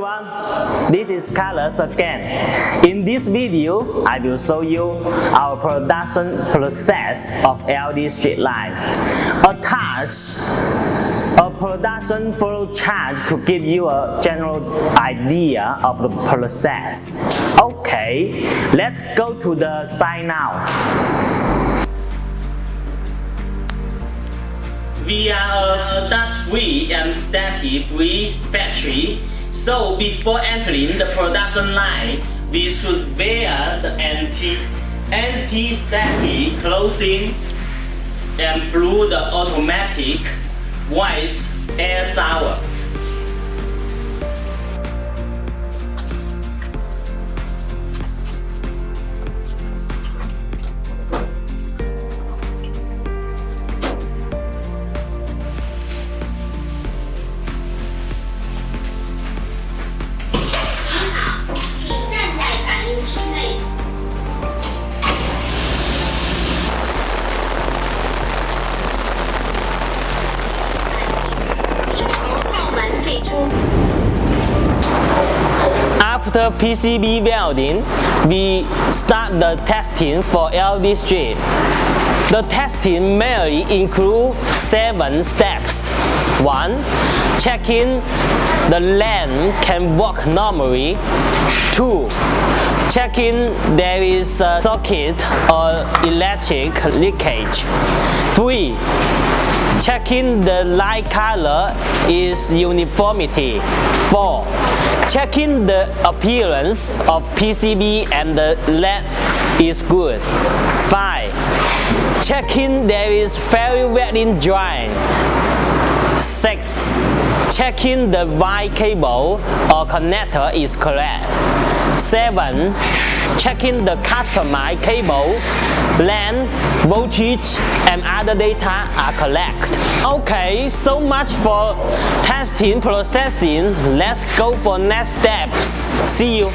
everyone, this is Carlos again. In this video, I will show you our production process of LED strip light. Attach a production flow chart to give you a general idea of the process. Okay, let's go to the site now. We are a dust-free and static-free factory, so before entering the production line, we should wear the anti-static clothing and through the automatic voice air shower. After PCB welding, we start the testing for LED strip. The testing mainly includes 7 steps. 1. Checking the lamp can work normally. 2. Checking there is a circuit or electric leakage. 3. Checking the light color is uniformity. 4. Checking the appearance of PCB and the LED is good. 5. Checking there is very welding drying. 6. Checking the wire cable or connector is correct. 7. Checking the customized cable, length, voltage, and other data are correct. Okay, so much for testing processing. Let's go for next steps. See you.